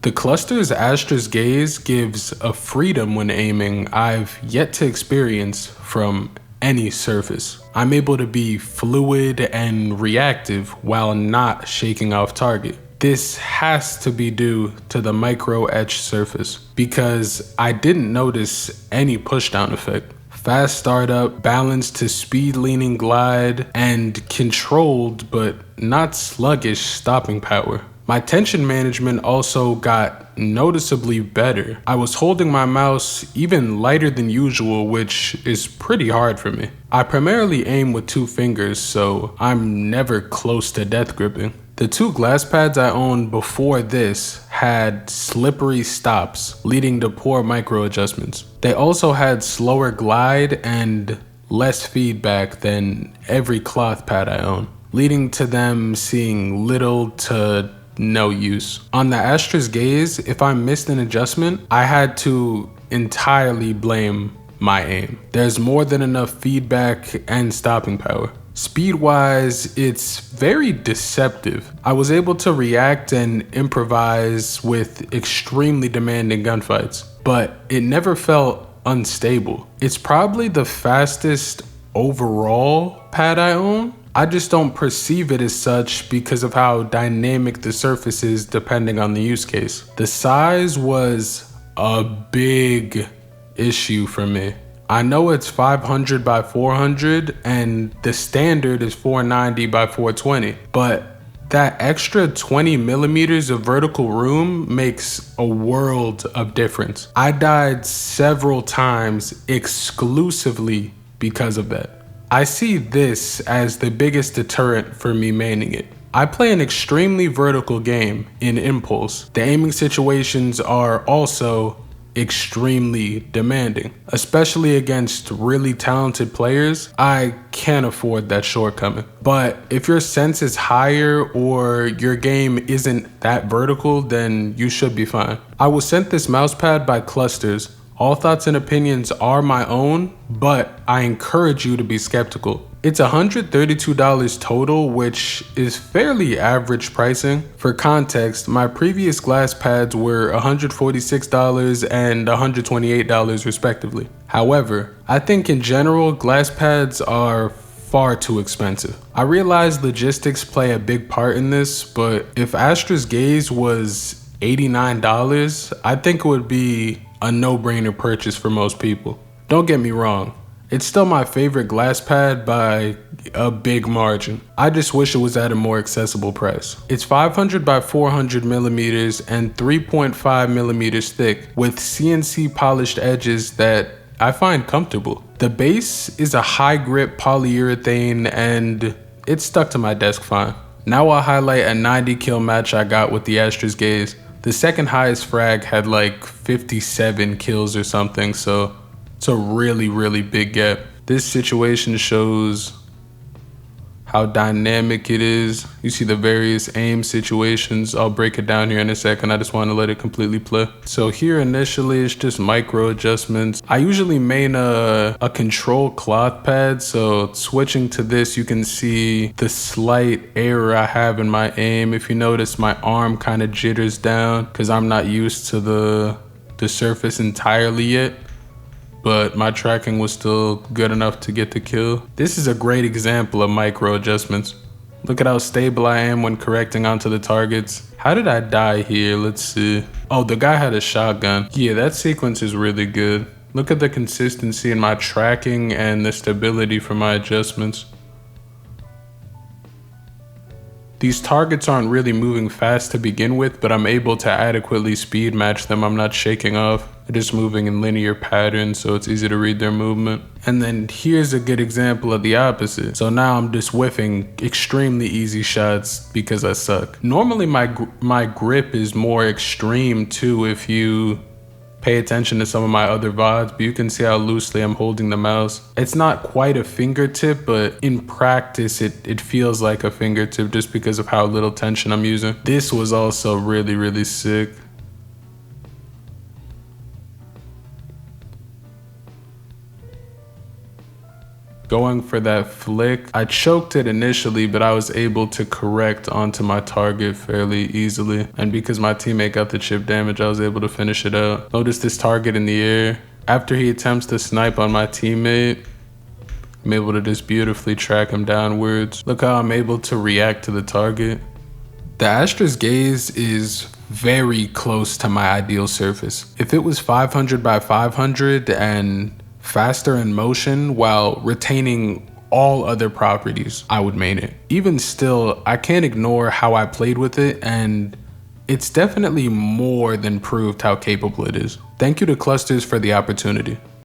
The CLUSTRS Astra Gaze gives a freedom when aiming I've yet to experience from any surface. I'm able to be fluid and reactive while not shaking off target. This has to be due to the micro-etched surface because I didn't notice any pushdown effect. Fast startup, balanced to speed leaning glide, and controlled but not sluggish stopping power. My tension management also got noticeably better. I was holding my mouse even lighter than usual, which is pretty hard for me. I primarily aim with 2 fingers, so I'm never close to death gripping. The 2 glass pads I owned before this had slippery stops, leading to poor micro adjustments. They also had slower glide and less feedback than every cloth pad I own, leading to them seeing little to no use. On the Astra Gaze, if I missed an adjustment, I had to entirely blame my aim. There's more than enough feedback and stopping power. Speed-wise, it's very deceptive. I was able to react and improvise with extremely demanding gunfights, but it never felt unstable. It's probably the fastest overall pad I own. I just don't perceive it as such because of how dynamic the surface is depending on the use case. The size was a big issue for me. I know it's 500 by 400 and the standard is 490 by 420, but that extra 20 millimeters of vertical room makes a world of difference. I died several times exclusively because of that. I see this as the biggest deterrent for me maining it. I play an extremely vertical game in Impulse. The aiming situations are also extremely demanding, especially against really talented players. I can't afford that shortcoming. But if your sense is higher or your game isn't that vertical, then you should be fine. I was sent this mousepad by CLUSTRS. All thoughts and opinions are my own, but I encourage you to be skeptical. It's $132 total, which is fairly average pricing. For context, my previous glass pads were $146 and $128 respectively. However, I think in general, glass pads are far too expensive. I realize logistics play a big part in this, but if Astra Gaze was $89, I think it would be a no-brainer purchase for most people. Don't get me wrong, it's still my favorite glass pad by a big margin. I just wish it was at a more accessible price. It's 500 by 400 millimeters and 3.5 millimeters thick with CNC polished edges that I find comfortable. The base is a high grip polyurethane and it's stuck to my desk fine. Now I'll highlight a 90 kill match I got with the Astra Gaze. The second highest frag had like 57 kills or something, so it's a really big gap. This situation shows how dynamic it is. You see the various aim situations. I'll break it down here in a second. I just want to let it completely play. So here initially it's just micro adjustments. I usually main a control cloth pad, so switching to this you can see the slight error I have in my aim. If you notice, my arm kind of jitters down because I'm not used to the surface entirely yet, but my tracking was still good enough to get the kill. This is a great example of micro adjustments. Look at how stable I am when correcting onto the targets. How did I die here? Let's see. Oh, the guy had a shotgun. Yeah, that sequence is really good. Look at the consistency in my tracking and the stability for my adjustments. These targets aren't really moving fast to begin with, but I'm able to adequately speed match them. I'm not shaking off. They're just moving in linear patterns, so it's easy to read their movement. And then here's a good example of the opposite. So now I'm just whiffing extremely easy shots because I suck. Normally my grip is more extreme too if you pay attention to some of my other VODs, but you can see how loosely I'm holding the mouse. It's not quite a fingertip, but in practice it feels like a fingertip just because of how little tension I'm using. This was also really sick. Going for that flick. I choked it initially, but I was able to correct onto my target fairly easily. And because my teammate got the chip damage, I was able to finish it out. Notice this target in the air. After he attempts to snipe on my teammate, I'm able to just beautifully track him downwards. Look how I'm able to react to the target. The Astra's Gaze is very close to my ideal surface. If it was 500 by 500 and faster in motion while retaining all other properties, I would main it. Even still, I can't ignore how I played with it, and it's definitely more than proved how capable it is. Thank you to CLUSTRS for the opportunity.